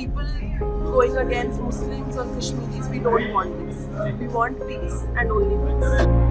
people going against Muslims or Kashmiris. We don't want this. We want peace and only peace.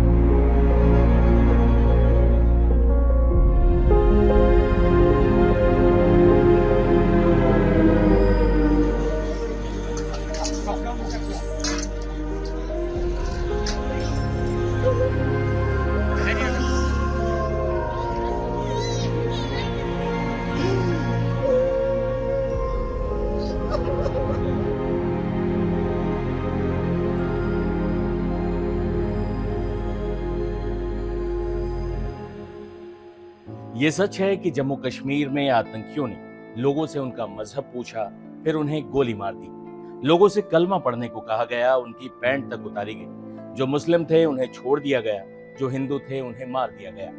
ये सच है कि जम्मू कश्मीर में आतंकियों ने लोगों से उनका मजहब पूछा, फिर उन्हें गोली मार दी। लोगों से कलमा पढ़ने को कहा गया, उनकी पैंट तक उतारी गई। जो मुस्लिम थे उन्हें छोड़ दिया गया, जो हिंदू थे उन्हें मार दिया गया।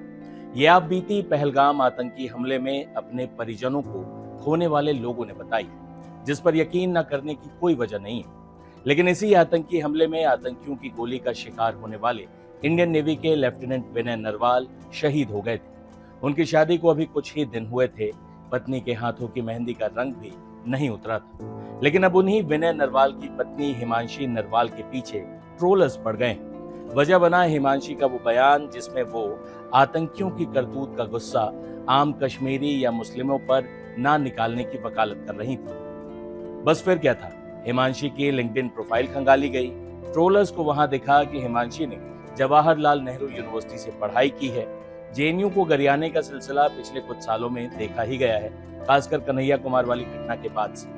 ये आप बीती पहलगाम आतंकी हमले में अपने परिजनों को खोने वाले लोगों ने बताई, जिस पर यकीन न करने की कोई वजह नहीं है। लेकिन इसी आतंकी हमले में आतंकियों की गोली का शिकार होने वाले इंडियन नेवी के लेफ्टिनेंट विनय नरवाल शहीद हो गए थे। उनकी शादी को अभी कुछ ही दिन हुए थे। पत्नी के हाथों की मेहंदी का रंग भी नहीं उतरा था। लेकिन अब उन्हीं विनय नरवाल की पत्नी हिमांशी नरवाल के पीछे ट्रोलर्स पड़ गए। वजह बना हिमांशी का वो बयान जिसमें वो आतंकियों की करतूत का गुस्सा आम कश्मीरी या मुस्लिमों पर ना निकालने की वकालत कर रही थी। बस फिर क्या था, हिमांशी की लिंक्डइन प्रोफाइल खंगाली गई। ट्रोलर्स को वहां दिखा कि हिमांशी ने जवाहरलाल नेहरू यूनिवर्सिटी से पढ़ाई की है। जेएनयू को गरियाने का सिलसिला पिछले कुछ सालों में देखा ही गया है, खासकर कन्हैया कुमार वाली घटना के बाद से।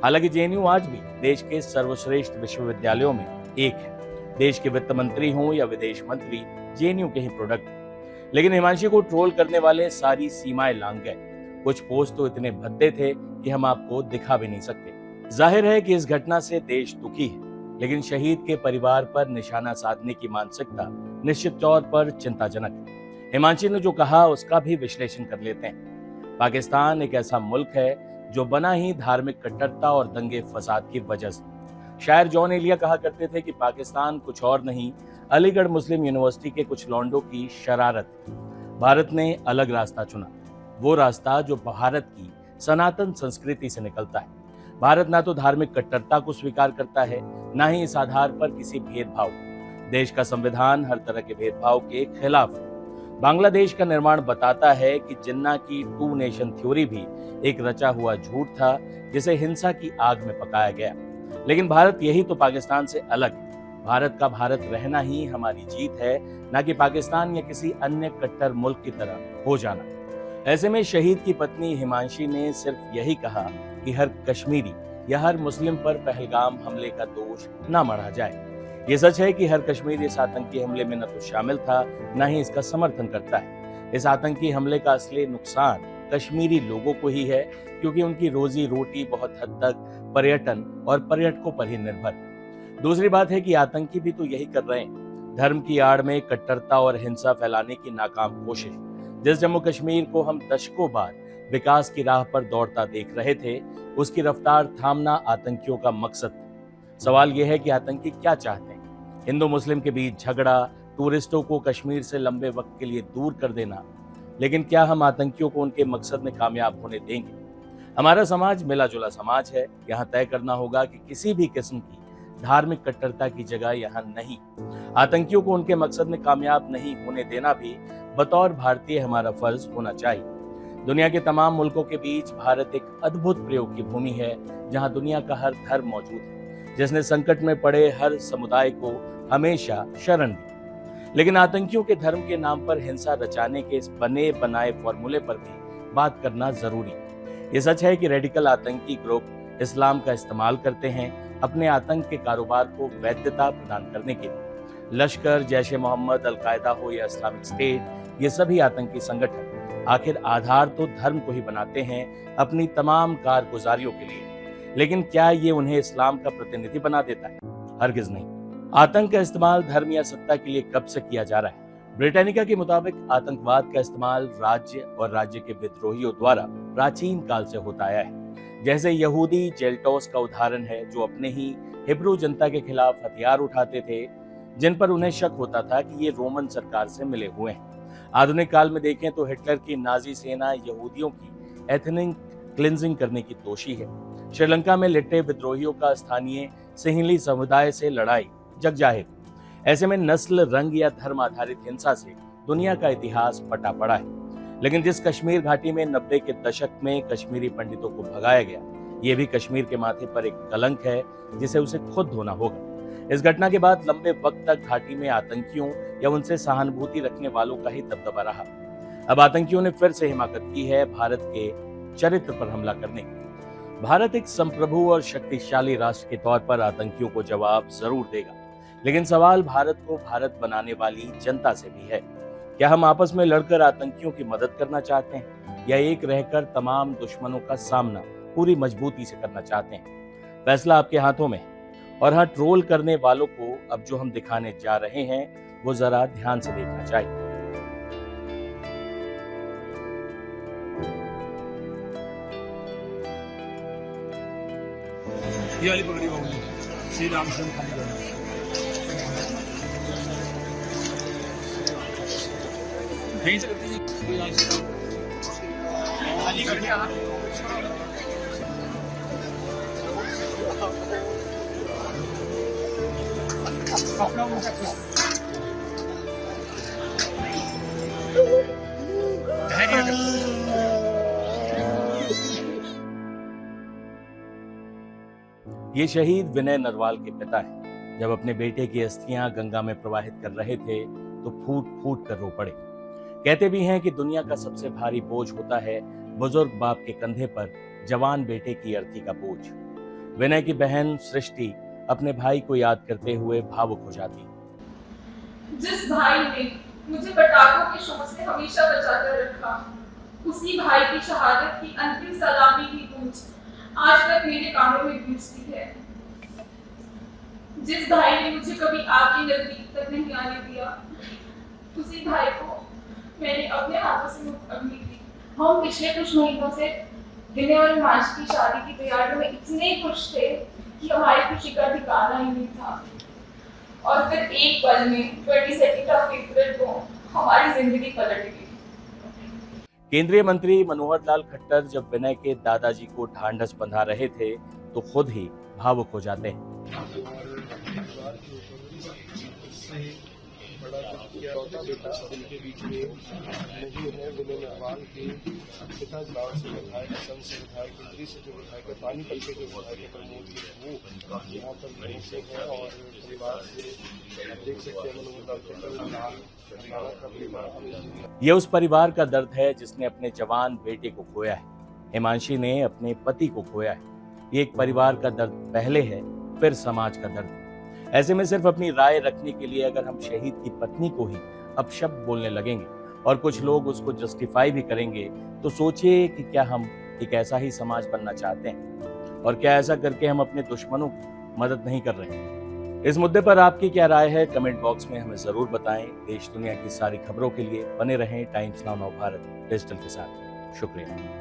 हालांकि जेएनयू आज भी देश के सर्वश्रेष्ठ विश्वविद्यालयों में एक है। देश के वित्त मंत्री हों या विदेश मंत्री, जेएनयू के ही प्रोडक्ट। लेकिन हिमांशी को ट्रोल करने वाले सारी सीमाएं लांघ गए। कुछ पोस्ट तो इतने भद्दे थे कि हम आपको दिखा भी नहीं सकते। जाहिर है कि इस घटना से देश दुखी है, लेकिन शहीद के परिवार पर निशाना साधने की मानसिकता निश्चित तौर पर चिंताजनक है। हिमांशी ने जो कहा उसका भी विश्लेषण कर लेते हैं। पाकिस्तान एक ऐसा मुल्क है जो बना ही धार्मिक कट्टरता और दंगे फसाद की वजह से। शायर जॉन एलिया कहा करते थे कि पाकिस्तान कुछ और नहीं, अलीगढ़ मुस्लिम यूनिवर्सिटी के कुछ लौंडों की शरारत। भारत ने अलग रास्ता चुना, वो रास्ता जो भारत की सनातन संस्कृति से निकलता है। भारत ना तो धार्मिक कट्टरता को स्वीकार करता है, ना ही इस आधार पर किसी भेदभाव। देश का संविधान हर तरह के भेदभाव के खिलाफ है। बांग्लादेश का निर्माण बताता है कि जिन्ना की 2 नेशन थ्योरी भी एक रचा हुआ झूठ था, जिसे हिंसा की आग में पकाया गया। लेकिन भारत यही तो पाकिस्तान से अलग है। भारत का भारत रहना ही हमारी जीत है, ना कि पाकिस्तान या किसी अन्य कट्टर मुल्क की तरह हो जाना। ऐसे में शहीद की पत्नी हिमांशी ने सिर्फ यही कहा कि हर कश्मीरी या हर मुस्लिम पर पहलगाम हमले का दोष न मढ़ा जाए। ये सच है कि हर कश्मीरी इस आतंकी हमले में न तो शामिल था, न ही इसका समर्थन करता है। इस आतंकी हमले का असली नुकसान कश्मीरी लोगों को ही है, क्योंकि उनकी रोजी रोटी बहुत हद तक पर्यटन और पर्यटकों पर ही निर्भर है। दूसरी बात है कि आतंकी भी तो यही कर रहे हैं, धर्म की आड़ में कट्टरता और हिंसा फैलाने की नाकाम कोशिश। जिस जम्मू कश्मीर को हम दशकों बाद विकास की राह पर दौड़ता देख रहे थे, उसकी रफ्तार थामना आतंकियों का मकसद था। सवाल यह है कि आतंकी क्या चाहते हैं? हिंदू मुस्लिम के बीच झगड़ा, टूरिस्टों को कश्मीर से लंबे वक्त के लिए दूर कर देना। लेकिन क्या हम आतंकियों को उनके मकसद में कामयाब होने देंगे? हमारा समाज मिला जुला समाज है। यहाँ तय करना होगा कि किसी भी किस्म की धार्मिक कट्टरता की जगह यहाँ नहीं। आतंकियों को उनके मकसद में कामयाब नहीं होने देना भी बतौर भारतीय हमारा फर्ज होना चाहिए। दुनिया के तमाम मुल्कों के बीच भारत एक अद्भुत प्रयोग की भूमि है, जहाँ दुनिया का हर धर्म मौजूद है, जिसने संकट में पड़े हर समुदाय को हमेशा शरण दी। लेकिन आतंकियों के धर्म के नाम पर हिंसा रचाने के इस बने बनाए फॉर्मूले पर भी बात करना जरूरी है। ये सच है कि रेडिकल आतंकी ग्रुप इस्लाम का इस्तेमाल करते हैं अपने आतंक के कारोबार को वैधता प्रदान करने के लिए। लश्कर, जैश ए मोहम्मद, अल-कायदा हो या इस्लामिक स्टेट, ये सभी आतंकी संगठन आखिर आधार तो धर्म को ही बनाते हैं अपनी तमाम कारगुजारियों के लिए। लेकिन क्या ये उन्हें इस्लाम का प्रतिनिधि बना देता है? हरगिज नहीं। आतंक का इस्तेमाल धर्म या सत्ता के लिए कब से किया जा रहा है? ब्रिटानिका के मुताबिक आतंकवाद का इस्तेमाल राज्य और राज्य के विद्रोहियों द्वारा प्राचीन काल से होता आया है। जैसे यहूदी जेल्टोस का उदाहरण है, जो अपने ही हिब्रू जनता के खिलाफ हथियार उठाते थे, जिन पर उन्हें शक होता था कि ये रोमन सरकार से मिले हुए हैं। आधुनिक काल में देखें तो हिटलर की नाजी सेना यहूदियों की एथनिक क्लिंजिंग करने की दोषी है। श्रीलंका में लिट्टे विद्रोहियों का स्थानीय सिंहली समुदाय से लड़ाई जग जाहिर। ऐसे में नस्ल, रंग या धर्म आधारित हिंसा से दुनिया का इतिहास पटा पड़ा है। लेकिन जिस कश्मीर घाटी में 90 के दशक में कश्मीरी पंडितों को भगाया गया, ये भी कश्मीर के माथे पर एक कलंक है जिसे उसे खुद धोना होगा। इस घटना के बाद लंबे वक्त तक घाटी में आतंकियों या उनसे सहानुभूति रखने वालों का ही दबदबा रहा। अब आतंकियों ने फिर से हिमाकत की है भारत के चरित्र पर हमला करने की। भारत एक संप्रभु और शक्तिशाली राष्ट्र के तौर पर आतंकियों को जवाब जरूर देगा, लेकिन सवाल भारत को भारत बनाने वाली जनता से भी है। क्या हम आपस में लड़कर आतंकियों की मदद करना चाहते हैं या एक रहकर तमाम दुश्मनों का सामना पूरी मजबूती से करना चाहते हैं? फैसला आपके हाथों में है। और हाँ, ट्रोल करने वालों को अब जो हम दिखाने जा रहे हैं वो जरा ध्यान से देखना चाहिए। ये वाली पगड़ी होगी श्री रामचंद्र खाली करना। कहीं से करती है खाली करके अपना मुंह का ये शहीद विनय नरवाल के पिता हैं। जब अपने बेटे की अस्थियां गंगा में प्रवाहित कर रहे थे तो फूट फूट कर रो पड़े। कहते भी हैं कि दुनिया का सबसे भारी बोझ होता है बुजुर्ग बाप के कंधे पर जवान बेटे की अर्थी का बोझ। विनय की बहन सृष्टि अपने भाई को याद करते हुए भावुक हो जाती। जिस भाई ने मुझे पटाखों के शोर से हमेशा बचाकर रखा, उसी भाई की शहादत की अंतिम सलामी की गूंज आज तक मेरे कानों में गूंजती है। जिस भाई ने मुझे कभी आपके नजदीक तक नहीं आने दिया, उसी भाई को मैंने अपने हाथों से मुक्त अग्नि दी। हम पिछले कुछ महीनों से विनय और हिमांशु की शादी की तैयारियों में इतने खुश थे कि हमारी खुशी का ठिकाना ही नहीं था। और फिर एक पल में 22 अप्रैल को हमारी जिंदगी पलट गई। केंद्रीय मंत्री मनोहर लाल खट्टर जब विनय के दादाजी को ढांढस बंधा रहे थे तो खुद ही भावुक हो जाते हैं। चौथा बेटा उनके बीच में नहीं है। विनय नरवाल के पिता गांव से विधायक, संघ से विधायक, केंद्रीय से जो विधायक है, पानीपत के जो विधायक है प्रमोद, वो यहाँ पर पहुंचे हैं और परिवार से देख सकते हैं ये उस परिवार का दर्द है जिसने अपने जवान बेटे को खोया है। हिमांशी ने अपने पति को खोया है। ये एक परिवार का दर्द पहले है, फिर समाज का दर्द। ऐसे में सिर्फ अपनी राय रखने के लिए अगर हम शहीद की पत्नी को ही अपशब्द बोलने लगेंगे और कुछ लोग उसको जस्टिफाई भी करेंगे, तो सोचिए कि क्या हम एक ऐसा ही समाज बनना चाहते हैं? और क्या ऐसा करके हम अपने दुश्मनों की मदद नहीं कर रहे हैं? इस मुद्दे पर आपकी क्या राय है? कमेंट बॉक्स में हमें जरूर बताएं। देश दुनिया की सारी खबरों के लिए बने रहें टाइम्स नाउ भारत डिजिटल के साथ। शुक्रिया।